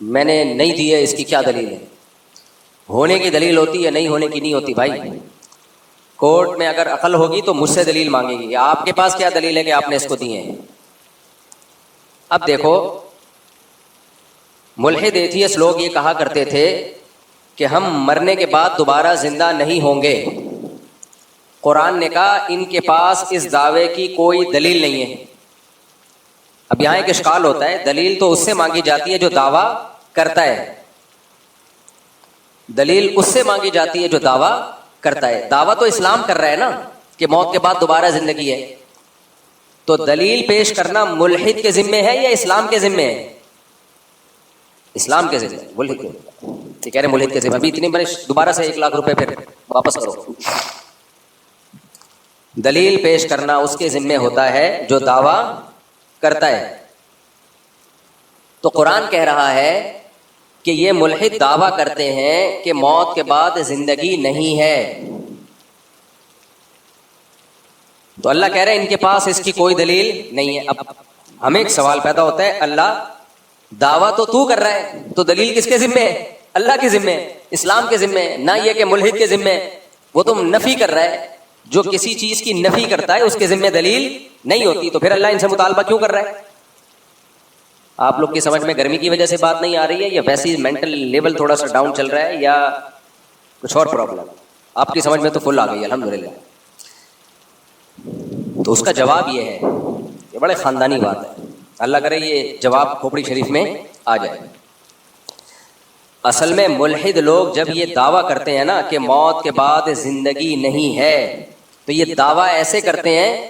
میں نے نہیں دی ہے، اس کی کیا دلیل ہے؟ ہونے کی دلیل ہوتی ہے، نہیں ہونے کی نہیں ہوتی بھائی. کورٹ میں اگر عقل ہوگی تو مجھ سے دلیل مانگے گی. آپ کے پاس کیا دلیل ہے کہ آپ نے اس کو دیے ہیں؟ اب دیکھو، ملحد ایتھیسٹ لوگ یہ کہا کرتے تھے کہ ہم مرنے کے بعد دوبارہ زندہ نہیں ہوں گے. قرآن نے کہا ان کے پاس اس دعوے کی کوئی دلیل نہیں ہے. اب یہاں ایک اشکال ہوتا ہے، دلیل تو اس سے مانگی جاتی ہے جو دعویٰ کرتا ہے، دلیل اس سے مانگی جاتی ہے جو دعویٰ کرتا ہے. دعویٰ تو اسلام کر رہا ہے نا کہ موت کے بعد دوبارہ زندگی ہے، تو دلیل پیش کرنا ملحد کے ذمے ہے یا اسلام کے ذمے ہے؟ اسلام کے ذمے. ملحد کے کہہ رہے ملحد کے ذمے. ابھی اتنی بڑے دوبارہ سے 1 لاکھ روپے پھر واپس کرو. دلیل پیش کرنا اس کے ذمے ہوتا ہے جو دعویٰ کرتا ہے. تو قرآن کہہ رہا ہے کہ یہ ملحد دعویٰ کرتے ہیں کہ موت کے بعد زندگی نہیں ہے، تو اللہ کہہ رہے ہیں ان کے پاس اس کی کوئی دلیل نہیں ہے. اب ہمیں ایک سوال پیدا ہوتا ہے، اللہ دعویٰ تو کر رہا ہے، تو دلیل کس کے ذمے ہے؟ اللہ کے ذمے، اسلام کے ذمے، نہ یہ کہ ملحد کے ذمے. وہ تو نفی کر رہا ہے، جو کسی چیز کی نفی کرتا ہے اس کے ذمے دلیل نہیں ہوتی. تو پھر اللہ ان سے مطالبہ کیوں کر رہا ہے؟ آپ لوگ کی سمجھ میں گرمی کی وجہ سے بات نہیں آ رہی ہے، یا ویسے ہی مینٹل لیول تھوڑا سا ڈاؤن چل رہا ہے، یا کچھ اور پرابلم؟ آپ کی سمجھ میں تو فل آ گئی الحمدللہ. تو اس کا جواب یہ ہے، یہ بڑے خاندانی بات ہے، اللہ کرے یہ جواب کھوپڑی شریف میں آ جائے. اصل میں ملحد لوگ جب یہ دعویٰ کرتے ہیں نا کہ موت کے بعد زندگی نہیں ہے، تو یہ دعویٰ ایسے کرتے ہیں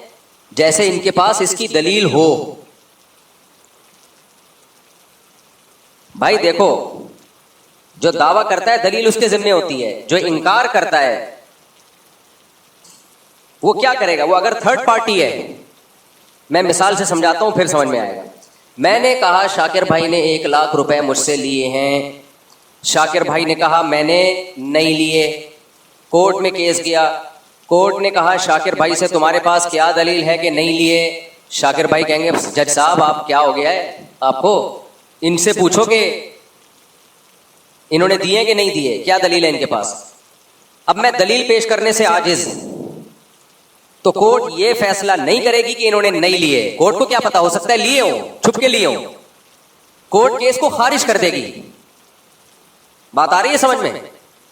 جیسے ان کے پاس اس کی دلیل ہو. بھائی دیکھو، جو دعویٰ کرتا ہے دلیل اس کے ذمے ہوتی ہے، جو انکار کرتا ہے وہ کیا کرے گا؟ وہ اگر تھرڈ پارٹی ہے، میں مثال سے سمجھاتا ہوں پھر سمجھ میں آئے گا. میں نے کہا شاکر بھائی نے 1 لاکھ روپے مجھ سے لیے ہیں، شاکر بھائی نے کہا میں نے نہیں لیے. کورٹ میں کیس گیا، کورٹ نے کہا شاکر بھائی سے تمہارے پاس کیا دلیل ہے کہ نہیں لیے؟ شاکر بھائی کہیں گے جج صاحب آپ کیا ہو گیا ہے آپ کو، ان سے پوچھو کہ انہوں نے دیے کہ نہیں دیے، کیا دلیل ہے ان کے پاس. اب میں دلیل پیش کرنے سے عاجز، تو کورٹ یہ فیصلہ نہیں کرے گی کہ انہوں نے نہیں لیے. کورٹ کو کیا پتا، ہو سکتا ہے لیے ہوں، چھپ کے لیے ہوں. کورٹ کیس کو خارج کر دے گی. بات آ رہی ہے سمجھ میں؟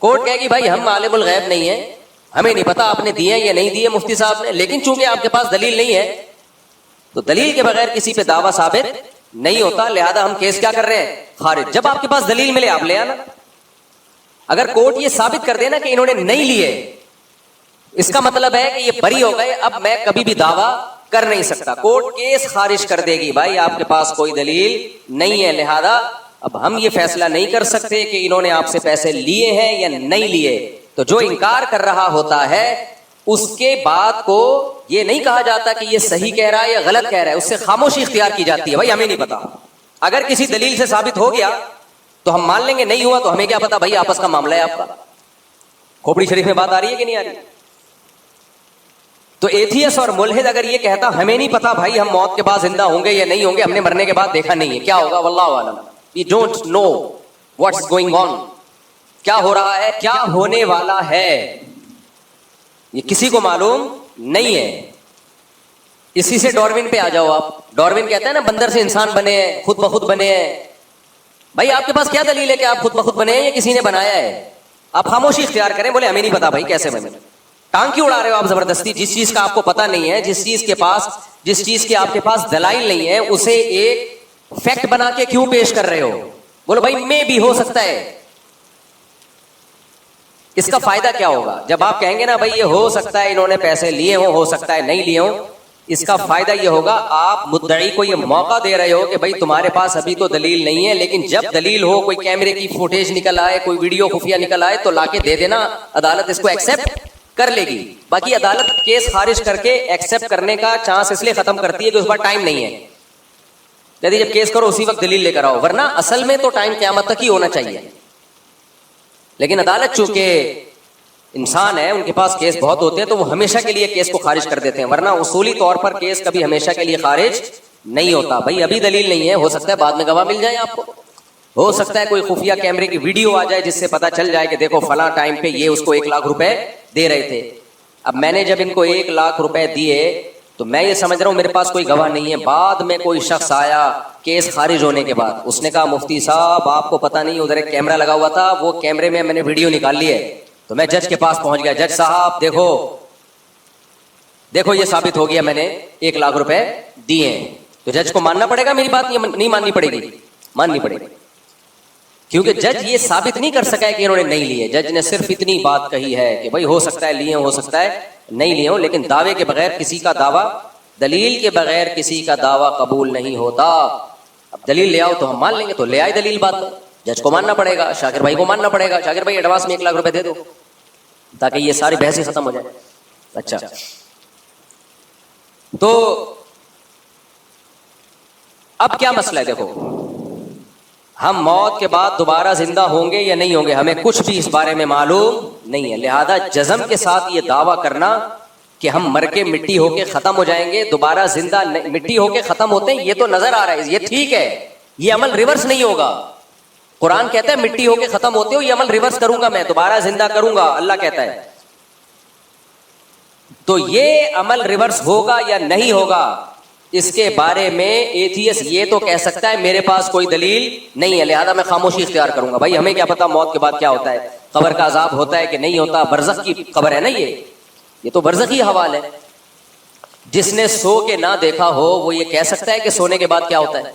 کورٹ کہے گی بھائی ہم عالم الغیب نہیں ہیں، ہمیں نہیں پتا آپ نے دیے یا نہیں دیے مفتی صاحب نے، لیکن چونکہ آپ کے پاس دلیل نہیں ہے تو دلیل کے بغیر کسی پہ دعویٰ ثابت نہیں ہوتا، لہذا ہم کیس کیا کر رہے ہیں؟ خارج. جب آپ کے پاس دلیل ملے آپ لے آنا. اگر کورٹ یہ ثابت کر دینا کہ انہوں نے نہیں لیے، اس کا مطلب ہے کہ یہ بری ہو گئے، اب میں کبھی بھی دعویٰ کر نہیں سکتا. کورٹ کیس خارج کر دے گی، بھائی آپ کے پاس کوئی دلیل نہیں ہے، لہذا اب ہم یہ فیصلہ نہیں کر سکتے کہ انہوں نے آپ سے پیسے لیے ہیں یا نہیں لیے. تو جو انکار کر رہا ہوتا ہے اس کے بات کو یہ نہیں کہا جاتا کہ یہ صحیح کہہ رہا ہے یا غلط کہہ رہا ہے، اس سے خاموشی اختیار کی جاتی ہے، بھائی ہمیں نہیں پتا. اگر کسی دلیل سے ثابت ہو گیا تو ہم مان لیں گے، نہیں ہوا تو ہمیں کیا پتا، بھائی آپس کا معاملہ ہے آپ کا. کھوپڑی شریف میں بات آ رہی ہے کہ نہیں آ رہی؟ تو ایتھیس اور ملحد اگر یہ کہتا ہمیں نہیں پتا بھائی ہم موت کے بعد زندہ ہوں گے یا نہیں ہوں گے، ہم نے مرنے کے بعد دیکھا نہیں ہے، کیا ہوگا واللہ اعلم، we don't know what's going on، کیا ہو رہا ہے، کیا ہونے والا ہے، یہ کسی کو معلوم نہیں ہے. اسی سے ڈاروین پہ آ جاؤ آپ. ڈاروین کہتا ہے نا بندر سے انسان بنے ہیں، خود بخود بنے ہیں. بھائی آپ کے پاس کیا دلیل ہے کہ آپ خود بخود بنے ہیں یا کسی نے بنایا ہے؟ آپ خاموشی اختیار کریں، بولے ہمیں نہیں پتا بھائی کیسے بنے. ٹانگ کیوں اڑا رہے ہو آپ زبردستی؟ جس چیز کا آپ کو پتا نہیں ہے، جس چیز کے آپ کے پاس دلائل نہیں ہے، اسے ایک فیکٹ بنا کے کیوں پیش کر رہے ہو؟ بولو بھائی میں بھی ہو سکتا ہے. اس کا فائدہ کیا ہوگا جب آپ کہیں گے نا بھائی یہ ہو سکتا ہے انہوں نے پیسے لیے ہوں، ہو سکتا ہے نہیں لیے ہوں؟ اس کا فائدہ یہ ہوگا آپ مدعی کو یہ موقع دے رہے ہو کہ بھائی تمہارے پاس ابھی تو دلیل نہیں ہے، لیکن جب دلیل ہو، کوئی کیمرے کی فوٹیج نکل آئے، کوئی ویڈیو خفیہ نکل آئے تو لا کے دے دینا، عدالت اس کو ایکسپٹ کر لے گی. باقی عدالت کیس خارج کر کے ایکسپٹ کرنے کا چانس اس لیے ختم کرتی ہے کہ اس بار ٹائم نہیں ہے. یعنی جب کیس کرو اسی وقت دلیل لے کر آؤ، ورنہ اصل میں تو ٹائم قیامت تک ہی ہونا چاہیے. لیکن عدالت چونکہ انسان ہے، ان کے پاس کیس بہت ہوتے ہیں تو وہ ہمیشہ کے لیے کیس کو خارج کر دیتے ہیں، ورنہ اصولی طور پر کیس کبھی ہمیشہ کے لیے خارج نہیں ہوتا. بھائی ابھی دلیل نہیں ہے، ہو سکتا ہے بعد میں گواہ مل جائے آپ کو. ہو سکتا ہے کوئی خفیہ کیمرے کی ویڈیو آ جائے جس سے پتا چل جائے کہ دیکھو فلاں ٹائم پہ یہ اس کو 1,00,000 روپے دے رہے تھے. اب میں نے جب ان کو 1,00,000 روپے دیے تو میں یہ سمجھ رہا ہوں میرے پاس کوئی گواہ نہیں ہے. بعد میں کوئی شخص آیا کیس خارج ہونے کے بعد, اس نے کہا مفتی صاحب آپ کو پتہ نہیں ادھر ایک کیمرہ لگا ہوا تھا, وہ کیمرے میں نے ویڈیو نکال لی ہے. تو میں جج کے پاس پہنچ گیا, جج صاحب دیکھو یہ ثابت ہو گیا میں نے 1,00,000 روپے دیے ہیں. تو جج کو ماننا پڑے گا میری بات یا نہیں ماننی پڑے گی؟ ماننی پڑے گی, کیونکہ جج یہ ثابت نہیں کر سکا ہے کہ انہوں نے نہیں لیے. جج نے صرف اتنی بات کہی ہے کہ بھائی ہو سکتا ہے لیے ہو سکتا ہے نہیں لیے ہوں, لیکن دعوے کے بغیر کسی کا دعویٰ, دلیل کے بغیر کسی کا دعویٰ قبول نہیں ہوتا. اب دلیل لے آؤ تو ہم مان لیں گے, تو لے آئے دلیل, بات جج کو ماننا پڑے گا, شاکر بھائی کو ماننا پڑے گا. شاکر بھائی ایڈوانس میں 1,00,000 روپے دے دو تاکہ یہ ساری بحث ہی ختم ہو جائے. اچھا, تو اب کیا مسئلہ ہے؟ دیکھو ہم موت کے بعد دوبارہ زندہ ہوں گے یا نہیں ہوں گے, ہمیں کچھ بھی اس بارے میں معلوم نہیں ہے. لہذا جزم کے ساتھ یہ دعویٰ کرنا کہ ہم مر کے مٹی ہو کے ختم ہو جائیں گے, دوبارہ زندہ مٹی ہو کے ختم ہوتے ہیں, یہ تو نظر آ رہا ہے, یہ ٹھیک ہے, یہ عمل ریورس نہیں ہوگا. قرآن کہتا ہے مٹی ہو کے ختم ہوتے ہو, یہ عمل ریورس کروں گا میں, دوبارہ زندہ کروں گا, اللہ کہتا ہے. تو یہ عمل ریورس ہوگا یا نہیں ہوگا اس کے بارے میں ایتھیس یہ تو کہہ سکتا ہے میرے پاس کوئی دلیل نہیں ہے, لہذا میں خاموشی اختیار کروں گا. بھائی ہمیں کیا پتا موت کے بعد کیا ہوتا ہے, قبر کا عذاب ہوتا ہے کہ نہیں ہوتا, برزخ کی قبر ہے نا, یہ تو برزخی حوال ہے. جس نے سو کے نہ دیکھا ہو وہ یہ کہہ سکتا ہے کہ سونے کے بعد کیا ہوتا ہے,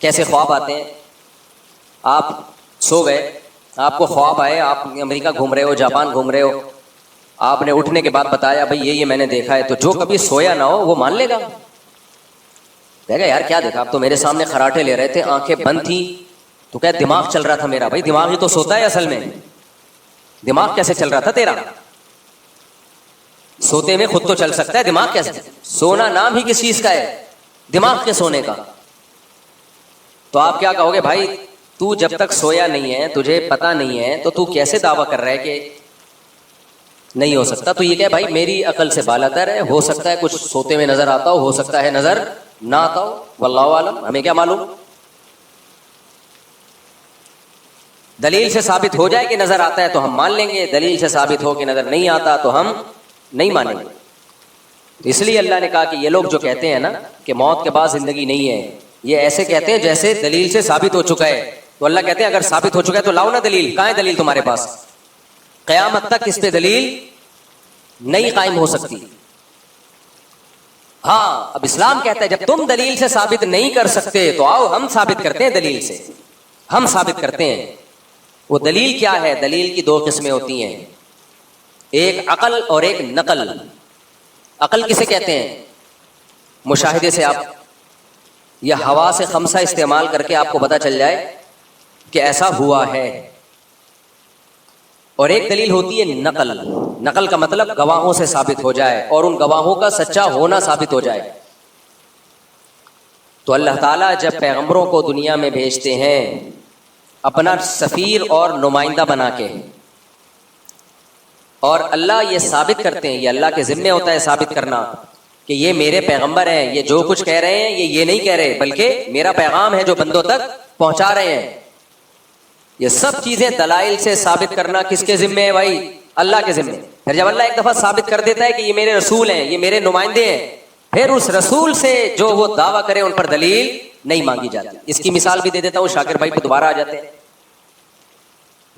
کیسے خواب آتے ہیں. آپ سو گئے, آپ کو خواب آئے, آپ امریکہ گھوم رہے ہو, جاپان گھوم رہے ہو, آپ نے اٹھنے کے بعد بتایا بھائی یہ میں نے دیکھا ہے, تو جو کبھی سویا نہ ہو وہ مان لے گا, کہے گا یار کیا دیکھا, آپ تو میرے سامنے خراٹے لے رہے تھے, آنکھیں بند تھی, تو کہے دماغ چل رہا تھا میرا. بھائی دماغ ہی تو سوتا ہے اصل میں, دماغ کیسے چل رہا تھا تیرا؟ سوتے میں خود تو چل سکتا ہے, دماغ کیسے؟ سونا نام ہی کس چیز کا ہے؟ دماغ کے سونے کا. تو آپ کیا کہو گے, بھائی تو جب تک سویا نہیں ہے, تجھے پتا نہیں ہے, تو کیسے دعویٰ کر رہا ہے کہ نہیں ہو سکتا؟ تو یہ کہ بھائی میری عقل سے بالاتر ہے, ہو سکتا ہے کچھ سوتے میں نظر آتا ہو سکتا ہے نظر نہ آتا ہو, واللہ عالم, ہمیں کیا معلوم. دلیل سے ثابت ہو جائے کہ نظر آتا ہے تو ہم مان لیں گے, دلیل سے ثابت ہو کہ نظر نہیں آتا تو ہم نہیں مانیں گے. اس لیے اللہ نے کہا کہ یہ لوگ جو کہتے ہیں نا کہ موت کے بعد زندگی نہیں ہے, یہ ایسے کہتے ہیں جیسے دلیل سے ثابت ہو چکا ہے. تو اللہ کہتے ہیں اگر ثابت ہو چکا ہے تو لاؤ نا دلیل. کہاں ہے دلیل تمہارے پاس؟ قیامت تک اس پہ دلیل نہیں قائم ہو سکتی. ہاں اب اسلام کہتا ہے جب تم دلیل سے ثابت نہیں کر سکتے تو آؤ ہم ثابت کرتے ہیں دلیل سے, ہم ثابت کرتے ہیں. وہ دلیل کیا ہے؟ دلیل کی 2 قسمیں ہوتی ہیں, ایک عقل اور ایک نقل. عقل کسے کہتے ہیں؟ مشاہدے سے آپ یا حواس خمسہ استعمال کر کے آپ کو پتہ چل جائے کہ ایسا ہوا ہے. اور ایک دلیل ہوتی ہے نقل. نقل کا مطلب گواہوں سے ثابت ہو جائے اور ان گواہوں کا سچا ہونا ثابت ہو جائے. تو اللہ تعالیٰ جب پیغمبروں کو دنیا میں بھیجتے ہیں اپنا سفیر اور نمائندہ بنا کے, اور اللہ یہ ثابت کرتے ہیں, یہ اللہ کے ذمے ہوتا ہے ثابت کرنا کہ یہ میرے پیغمبر ہیں, یہ جو کچھ کہہ رہے ہیں یہ نہیں کہہ رہے بلکہ میرا پیغام ہے جو بندوں تک پہنچا رہے ہیں. یہ سب چیزیں دلائل سے ثابت کرنا کس کے ذمے ہے بھائی؟ اللہ کے ذمے. پھر جب اللہ ایک دفعہ ثابت کر دیتا ہے کہ یہ میرے رسول ہیں, یہ میرے نمائندے ہیں, پھر اس رسول سے جو وہ دعویٰ کرے ان پر دلیل نہیں مانگی جاتی. اس کی مثال بھی دے دیتا ہوں, شاکر بھائی کو دوبارہ آ جاتے ہیں.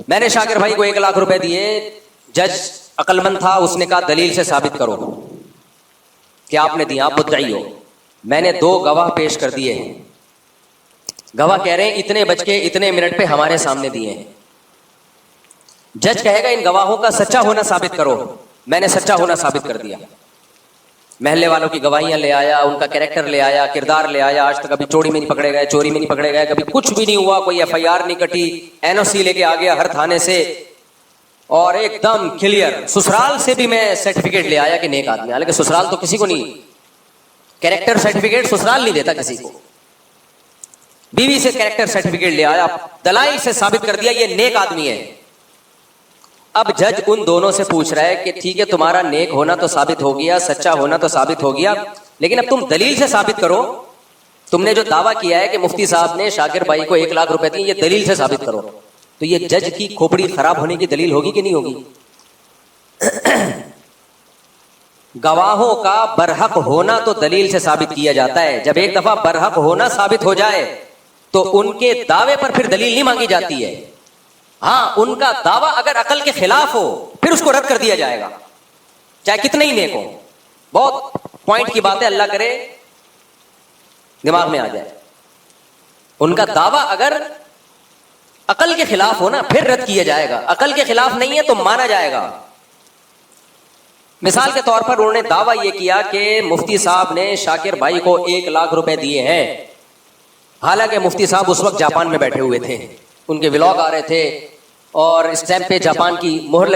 میں نے شاکر بھائی کو 1,00,000 روپے دیے, جج عقل مند تھا, اس نے کہا دلیل سے ثابت کرو کہ آپ نے دیا, آپ مدعی ہو. میں نے 2 گواہ پیش کر دیے ہیں, گواہ کہہ رہے ہیں اتنے بج کے اتنے منٹ پہ ہمارے سامنے دیے ہیں. جج کہے گا ان گواہوں کا سچا ہونا ثابت کرو. میں نے سچا ہونا ثابت کر دیا, محلے والوں کی گواہیاں لے آیا, ان کا کیریکٹر لے آیا, کردار لے آیا, آج تک کبھی چوری میں نہیں پکڑے گئے, چوری میں نہیں پکڑے گئے, کبھی کچھ بھی نہیں ہوا, کوئی FIR نہیں کٹی, NOC لے کے آ گیا ہر تھانے سے, اور ایک دم کلیئر. سسرال سے بھی میں سرٹیفکیٹ لے آیا کہ نیک آدمی, حالانکہ سسرال تو کسی کو نہیں, کیریکٹر سرٹیفکیٹ سسرال نہیں دیتا کسی کو. بیوی سے کیریکٹر سرٹیفکیٹ لے آیا, دلائل سے ثابت کر دیا یہ نیک آدمی ہے. اب جج ان دونوں سے پوچھ رہا ہے کہ ٹھیک ہے تمہارا نیک ہونا تو ثابت ہو گیا, سچا ہونا تو ثابت ہو گیا, لیکن اب تم دلیل سے ثابت کرو تم نے جو دعویٰ کیا ہے کہ مفتی صاحب نے شاکر بھائی کو 1 لاکھ روپے دیے، یہ دلیل سے ثابت کرو. تو یہ جج کی کھوپڑی خراب ہونے کی دلیل ہوگی کہ نہیں ہوگی؟ گواہوں کا برحق ہونا تو دلیل سے ثابت کیا جاتا ہے. جب ایک دفعہ برحق ہونا ثابت ہو جائے تو ان کے دعوے پر پھر دلیل نہیں مانگی جاتی ہے. ہاں، ان کا دعویٰ اگر عقل کے خلاف ہو پھر اس کو رد کر دیا جائے گا، چاہے کتنے ہی نیک ہو. بہت پوائنٹ کی بات ہے، اللہ کرے دماغ میں آ جائے. ان کا دعویٰ اگر عقل کے خلاف ہو نا پھر رد کیا جائے گا، عقل کے خلاف نہیں ہے تو مانا جائے گا. مثال کے طور پر انہوں نے دعویٰ یہ کیا کہ مفتی صاحب نے شاکر بھائی کو 1 لاکھ روپے دیے ہیں، حالانکہ مفتی صاحب اس وقت جاپان میں بیٹھے ہوئے تھے، ان کے ولاگ آ رہے تھے اور اسٹیمپ پہ جاپان کی مہر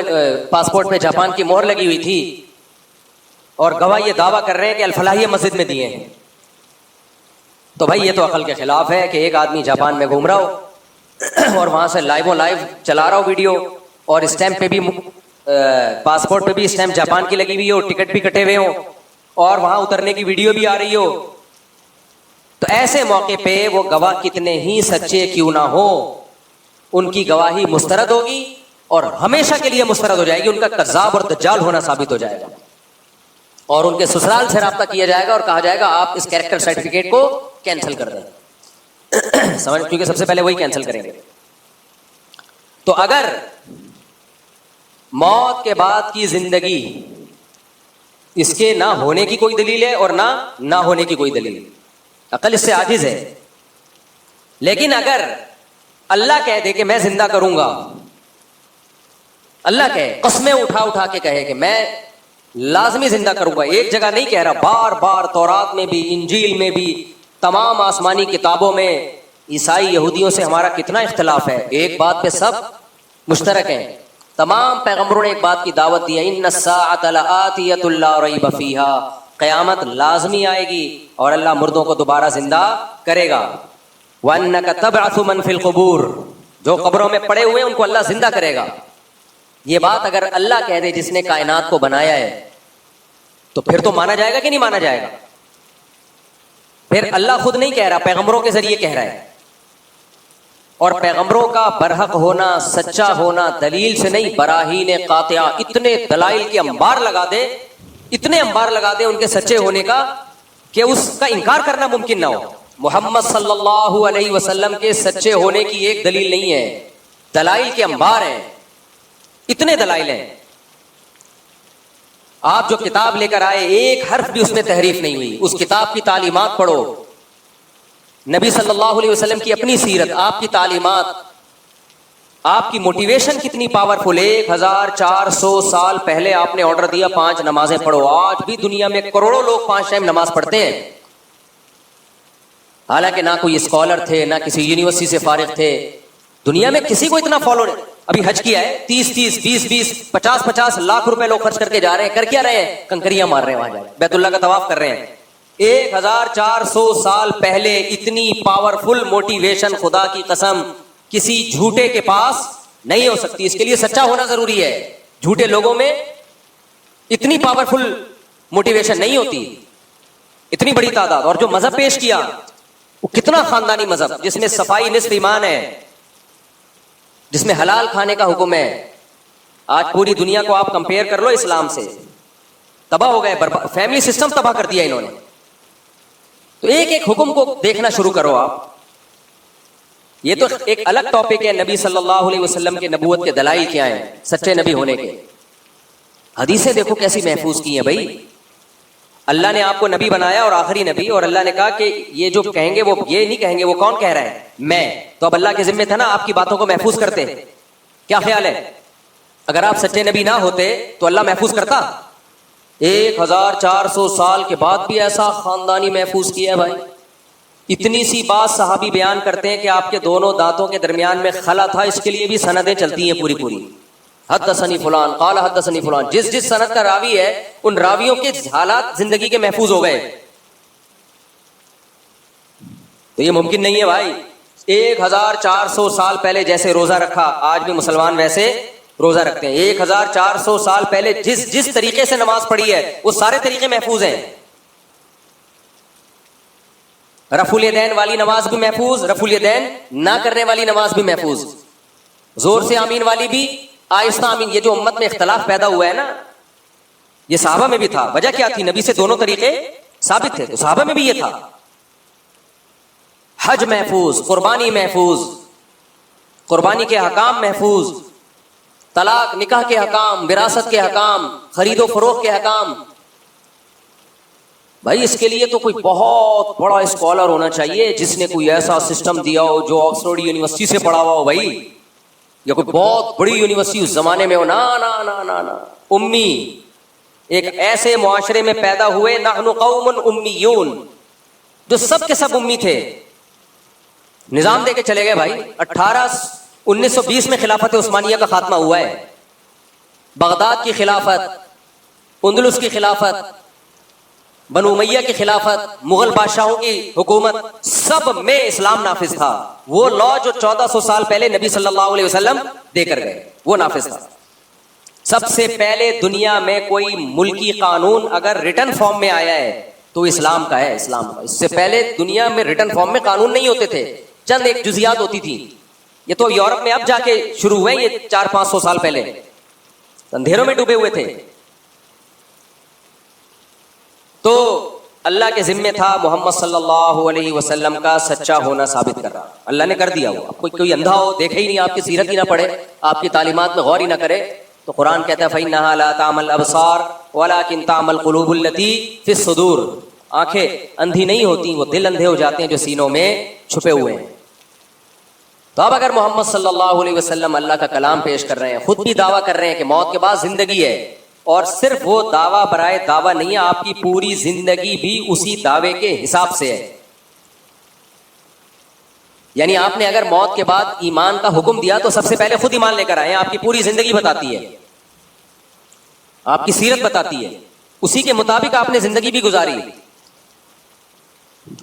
پاسپورٹ پہ جاپان کی مہر لگی ہوئی تھی، اور گواہ یہ دعویٰ کر رہے ہیں کہ الفلاحیہ مسجد میں دیے ہیں. تو بھائی یہ تو عقل کے خلاف ہے کہ ایک آدمی جاپان میں گھوم رہا ہو اور وہاں سے لائیو چلا رہا ہو ویڈیو، اور اسٹیمپ پہ بھی پاسپورٹ پہ بھی اسٹیمپ جاپان کی لگی ہوئی ہو، ٹکٹ بھی کٹے ہوئے ہوں، اور وہاں اترنے کی ویڈیو بھی آ رہی ہو. تو ایسے موقع پہ وہ گواہ کتنے ہی سچے کیوں نہ ہو، ان کی گواہی مسترد ہوگی اور ہمیشہ کے لیے مسترد ہو جائے گی. ان کا کذاب اور دجال ہونا ثابت ہو جائے گا، اور ان کے سسرال سے رابطہ کیا جائے گا اور کہا جائے گا آپ اس کیریکٹر سرٹیفکیٹ کو کینسل کر دیں. سمجھ، کیونکہ سب سے پہلے وہی کینسل کریں گے. تو اگر موت کے بعد کی زندگی اس کے نہ ہونے کی کوئی دلیل ہے اور نہ ہونے کی کوئی دلیل، عقل اس سے عاجز ہے. لیکن اگر اللہ کہہ دے کہ میں زندہ کروں گا، اللہ کہے، قسمیں اٹھا کے کہے کہ میں لازمی زندہ کروں گا، ایک جگہ نہیں کہہ رہا، بار بار تورات میں بھی، انجیل میں بھی، تمام آسمانی کتابوں میں. عیسائی یہودیوں سے ہمارا کتنا اختلاف ہے، ایک بات پہ سب مشترک ہیں. تمام پیغمبروں نے ایک بات کی دعوت دی ہے، ان الساعۃ لآتیۃ لا ریب فیہا، قیامت لازمی آئے گی اور اللہ مردوں کو دوبارہ زندہ کرے گا. وَأَنَّكَ تَبْعَثُ مَن فِي الْقُبُورِ، جو قبروں میں پڑے ہوئے ان کو اللہ زندہ کرے گا. یہ بات اگر اللہ کہہ دے جس نے کائنات کو بنایا ہے تو پھر تو مانا جائے گا کہ نہیں مانا جائے گا؟ پھر اللہ خود نہیں کہہ رہا، پیغمبروں کے ذریعے کہہ رہا ہے. اور پیغمبروں کا برحق ہونا، سچا ہونا دلیل سے نہیں، براہین قاطعہ، اتنے دلائل کے انبار لگا دے، اتنے انبار لگا دے ان کے سچے ہونے کا کہ اس کا انکار کرنا ممکن نہ ہو. محمد صلی اللہ علیہ وسلم کے سچے ہونے کی ایک دلیل نہیں ہے، دلائل کے انبار ہیں، اتنے دلائل ہیں. آپ جو کتاب لے کر آئے ایک حرف بھی اس میں تحریف نہیں ہوئی. اس کتاب کی تعلیمات پڑھو، نبی صلی اللہ علیہ وسلم کی اپنی سیرت، آپ کی تعلیمات، آپ کی موٹیویشن کتنی پاورفل. 1400 سال پہلے آپ نے آرڈر دیا 5 نمازیں پڑھو. آج بھی دنیا میں کروڑوں لوگ 5 ٹائم نماز پڑھتے ہیں، حالانکہ نہ کوئی اسکالر تھے، نہ کسی یونیورسٹی سے فارغ تھے. دنیا میں کسی کو اتنا فالو نہیں. ابھی حج کیا ہے، 30 20 50 لاکھ روپے لوگ خرچ کر کے جا رہے ہیں. کر کیا رہے ہیں؟ کنکریاں مار رہے ہیں، وہاں جا کے بیت اللہ کا طواف کر رہے ہیں. 1400 سال پہلے اتنی پاورفل موٹیویشن خدا کی قسم کسی جھوٹے کے پاس نہیں ہو سکتی. اس کے لیے سچا ہونا ضروری ہے. جھوٹے لوگوں میں اتنی پاورفل موٹیویشن نہیں ہوتی، اتنی بڑی تعداد. اور جو مذہب پیش کیا وہ کتنا خاندانی مذہب، جس میں صفائی نصف ایمان ہے، جس میں حلال کھانے کا حکم ہے. آج پوری دنیا کو آپ کمپیئر کر لو اسلام سے، تباہ ہو گئے، فیملی سسٹم تباہ کر دیا انہوں نے. تو ایک ایک حکم کو دیکھنا شروع کرو آپ. یہ تو ایک الگ ٹاپک ہے، نبی صلی اللہ علیہ وسلم کے نبوت کے دلائل کیا ہیں، سچے نبی ہونے کے. حدیثیں دیکھو کیسی محفوظ کی ہیں بھائی. اللہ نے آپ کو نبی بنایا اور آخری نبی، اور اللہ نے کہا کہ یہ جو کہیں گے وہ یہ نہیں کہیں گے. وہ کون کہہ رہا ہے؟ میں. تو اب اللہ کے ذمہ تھا نا آپ کی باتوں کو محفوظ کرتے. کیا خیال ہے اگر آپ سچے نبی نہ ہوتے تو اللہ محفوظ کرتا؟ 1400 سال کے بعد بھی ایسا خاندانی محفوظ کیا ہے بھائی. اتنی سی بات صحابی بیان کرتے ہیں کہ آپ کے دونوں دانتوں کے درمیان میں خلا تھا، اس کے لیے بھی سندیں چلتی ہیں پوری پوری. حدثنی فلان قال حدثنی فلان، جس سند کا راوی ہے ان راویوں کے حالات زندگی کے محفوظ ہو گئے. تو یہ ممکن نہیں ہے بھائی. 1400 سال پہلے جیسے روزہ رکھا آج بھی مسلمان ویسے روزہ رکھتے ہیں. 1400 سال پہلے جس طریقے سے نماز پڑھی ہے وہ سارے طریقے محفوظ ہیں. رفع الیدین والی نماز بھی محفوظ، رفع الیدین نہ کرنے والی نماز بھی محفوظ، زور سے آمین والی بھی، آہستہ آمین۔ یہ جو امت میں اختلاف پیدا ہوا ہے نا، یہ صحابہ میں بھی تھا۔ وجہ کیا تھی؟ نبی سے دونوں طریقے ثابت تھے، تو صحابہ میں بھی یہ تھا۔ حج محفوظ، قربانی محفوظ، قربانی کے حکام محفوظ، طلاق نکاح کے حکام، وراثت کے حکام، خرید و فروخت کے حکام۔ بھائی اس کے لیے تو کوئی بہت بڑا اسکالر ہونا چاہیے جس نے کوئی ایسا سسٹم دیا ہو، جو آکسفورڈ یونیورسٹی سے پڑھا ہوا ہو بھائی، یا کوئی بہت بڑی یونیورسٹی اس زمانے میں ہو۔ نا نا نا نا نا، امی، ایک ایسے معاشرے میں پیدا ہوئے، نحن قوم امیون، جو سب کے سب امی تھے، نظام دے کے چلے گئے بھائی۔ 1920 میں خلافت عثمانیہ کا خاتمہ ہوا ہے، بغداد کی خلافت، اندلس کی خلافت، بنو امیہ کی خلافت، مغل بادشاہوں کی حکومت، سب میں اسلام نافذ تھا۔ وہ لا جو 1400 سال پہلے نبی صلی اللہ علیہ وسلم دے کر گئے وہ نافذ تھا۔ سب سے پہلے دنیا میں کوئی ملکی قانون اگر ریٹن فارم میں آیا ہے تو اسلام کا ہے، اسلام کا۔ اس سے پہلے دنیا میں ریٹن فارم میں قانون نہیں ہوتے تھے، چند ایک جزیات ہوتی تھی۔ یہ تو یورپ میں اب جا کے شروع ہوئے، یہ 400-500 سال پہلے اندھیروں میں ڈوبے ہوئے تھے۔ تو اللہ کے ذمے تھا محمد صلی اللہ علیہ وسلم کا سچا ہونا ثابت کر رہا، اللہ نے کر دیا۔ وہ کوئی اندھا ہو، دیکھے ہی نہیں، آپ کی سیرت ہی نہ پڑھے، آپ کی تعلیمات میں غور ہی نہ کرے، تو قرآن کہتا ہے فَإِنَّهَا لَا تَعْمَى الْأَبْصَارُ وَلَكِنْ تَعْمَى الْقُلُوبُ الَّتِي فِي الصُّدُورِ۔ آنکھیں اندھی نہیں ہوتی، وہ دل اندھے ہو جاتے ہیں جو سینوں میں چھپے ہوئے ہیں۔ تو اب اگر محمد صلی اللہ علیہ وسلم اللہ کا کلام پیش کر رہے ہیں، خود بھی دعویٰ کر رہے ہیں کہ موت کے بعد زندگی ہے، اور صرف وہ دعویٰ برائے دعویٰ نہیں ہے، آپ کی پوری زندگی بھی اسی دعوے کے حساب سے ہے۔ یعنی آپ نے اگر موت کے بعد ایمان کا حکم دیا تو سب سے پہلے خود ایمان لے کر آئے ہیں، آپ کی پوری زندگی بتاتی ہے، آپ کی سیرت بتاتی ہے، اسی کے مطابق آپ نے زندگی بھی گزاری۔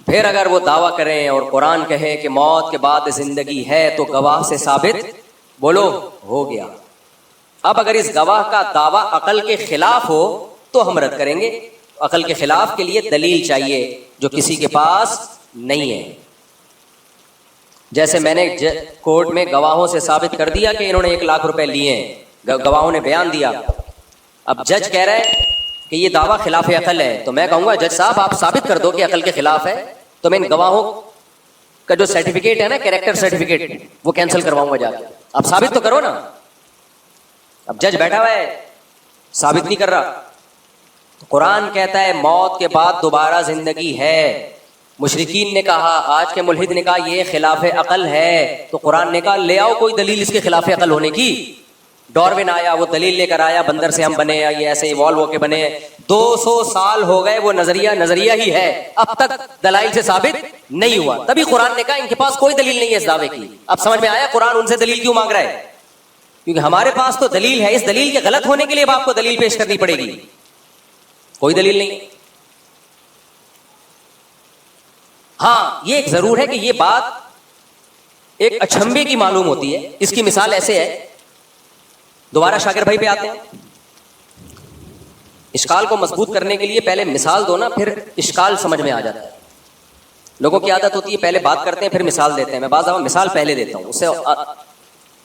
پھر اگر وہ دعویٰ کریں اور قرآن کہے کہ موت کے بعد زندگی ہے تو گواہ سے ثابت بولو ہو گیا۔ اب اگر اس گواہ کا دعویٰ عقل کے خلاف ہو تو ہم رد کریں گے۔ عقل کے خلاف کے لیے دلیل چاہیے جو کسی کے پاس نہیں ہے۔ جیسے میں نے کورٹ میں گواہوں سے ثابت کر دیا کہ انہوں نے 1 لاکھ روپے لیے ہیں، گواہوں نے بیان دیا، اب جج کہہ رہا ہے کہ یہ دعویٰ خلاف عقل ہے، تو میں کہوں گا جج صاحب آپ ثابت کر دو کہ عقل کے خلاف ہے، تو میں ان گواہوں کا جو سرٹیفکیٹ ہے نا، کیریکٹر سرٹیفکیٹ، وہ کینسل کرواؤں گا جا کے۔ آپ ثابت تو کرو نا۔ اب جج بیٹھا ہوا ہے، ثابت نہیں کر رہا۔ قرآن کہتا ہے موت کے بعد دوبارہ زندگی ہے۔ مشرکین نے کہا، آج کے ملحد نے کہا یہ خلاف عقل ہے، تو قرآن نے کہا لے آؤ کوئی دلیل اس کے خلاف عقل ہونے کی۔ ڈاروین آیا، وہ دلیل لے کر آیا، بندر سے ہم بنے، یہ ایسے ایوالو ہو کے بنے۔ 200 سال ہو گئے، وہ نظریہ ہی ہے، اب تک دلائل سے ثابت نہیں ہوا۔ تبھی قرآن نے کہا ان کے پاس کوئی دلیل نہیں ہے اس دعوے کی۔ اب سمجھ میں آیا قرآن ان سے دلیل کیوں مانگ رہا ہے؟ کیونکہ ہمارے پاس تو دلیل ہے، اس دلیل کے غلط ہونے کے لیے اب آپ کو دلیل پیش کرنی پڑے گی۔ کوئی دلیل نہیں۔ ہاں یہ ایک ضرور ہے کہ یہ بات ایک اچھمبے کی معلوم ہوتی ہے۔ اس کی مثال ایسے ہے، دوبارہ شاکر بھائی پہ آتے ہیں۔ اشکال کو مضبوط کرنے کے لیے پہلے مثال دو نا، پھر اشکال سمجھ میں آ جاتا ہے۔ لوگوں کی عادت ہوتی ہے پہلے بات کرتے ہیں پھر مثال دیتے ہیں، میں بعض دفعہ مثال پہلے دیتا ہوں، اس سے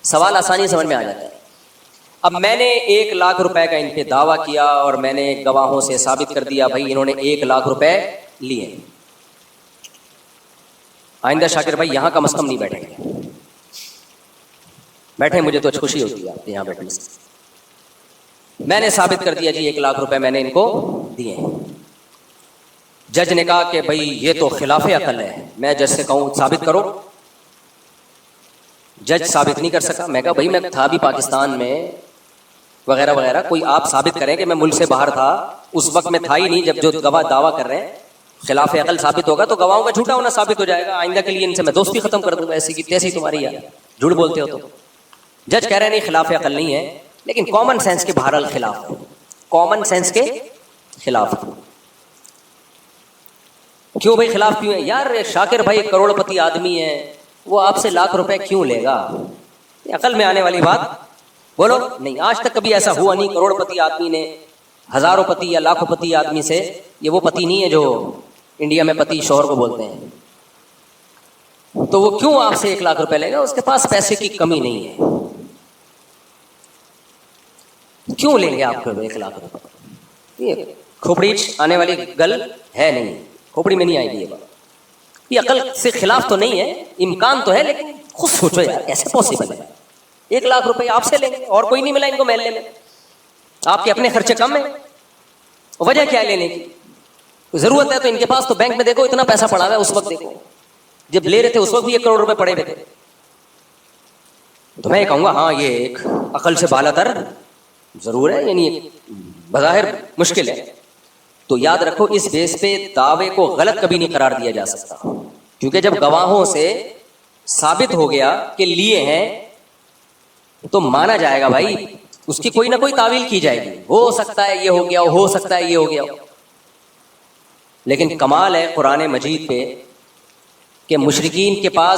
سوال آسانی سمجھ میں آ جاتا ہے۔ اب میں نے 1 لاکھ روپے کا ان پہ دعویٰ کیا اور میں نے گواہوں سے ثابت کر دیا بھائی انہوں نے 1 لاکھ روپے لیے۔ آئندہ شاکر بھائی یہاں کم از کم نہیں بیٹھیں گے، بیٹھے مجھے تو خوشی ہوتی ہے آپ یہاں بیٹھنے سے۔ میں نے ثابت کر دیا جی 1 لاکھ روپے میں نے ان کو دیے ہیں۔ جج نے کہا کہ بھائی یہ تو خلاف عقل ہے، میں جج سے کہوں ثابت کرو، جج ثابت نہیں کر سکا۔ میں کہا بھائی میں تھا بھی پاکستان میں وغیرہ وغیرہ، کوئی آپ ثابت کریں کہ میں ملک سے باہر تھا، اس وقت میں تھا ہی نہیں جب جو گواہ دعویٰ کر رہے ہیں۔ خلاف عقل ثابت ہوگا تو گواہوں کا جھوٹا ہونا ثابت ہو جائے گا، آئندہ کے لیے ان سے میں دوستی ختم کر دوں گا، ایسی کی تیسی تمہاری یار جھوٹ بولتے ہو تو۔ جج کہہ رہے ہیں نہیں خلاف عقل نہیں ہے، لیکن کامن سینس کے بہرحال خلاف ہے، کامن سینس کے خلاف ہے۔ کیوں بھائی خلاف کیوں ہے؟ یار شاکر بھائی ایک کروڑ پتی آدمی ہے، وہ آپ سے 1 لاکھ روپے کیوں لے گا؟ یہ عقل میں آنے والی بات بولو نہیں۔ آج تک کبھی ایسا ہوا نہیں کروڑ پتی آدمی نے ہزاروں پتی یا لاکھوں پتی آدمی سے، یہ وہ پتی نہیں ہے جو انڈیا میں پتی شوہر کو بولتے ہیں، تو وہ کیوں آپ سے 1 لاکھ روپے لے گا؟ اس کے پاس پیسے کی کمی نہیں ہے. کیوں لیں گے آپ کو 1 لاکھ روپے؟ یہ کھوپڑی آنے والی گل ہے نہیں، کھوپڑی میں نہیں آئے گی یہ بات. یہ عقل سے خلاف تو نہیں ہے، امکان تو ہے، لیکن خود سوچو یار کیسے پاسبل ہے؟ 1 لاکھ روپے آپ سے لیں گے اور کوئی نہیں ملا ان کو محلے میں. آپ کے اپنے خرچے کم ہیں، وجہ کیا ہے لینے کی؟ ضرورت ہے تو ان کے پاس تو بینک میں دیکھو اتنا پیسہ پڑا ہوا ہے. اس وقت دیکھو جب لے رہے تھے اس وقت بھی 1 کروڑ روپے پڑے ہوئے تھے. تو میں یہ کہوں گا ہاں یہ ایک عقل سے بالا تر ضرور ہے، یعنی بظاہر مشکل ہے. تو یاد رکھو اس بیس پہ دعوے کو غلط کبھی نہیں قرار دیا جا سکتا، کیونکہ جب گواہوں سے ثابت ہو گیا کہ لیے ہیں تو مانا جائے گا بھائی، اس کی کوئی نہ کوئی تعویل کی جائے گی. ہو سکتا ہے یہ ہو گیا، ہو سکتا ہے یہ ہو گیا. لیکن کمال ہے قرآن مجید پہ کہ مشرکین کے پاس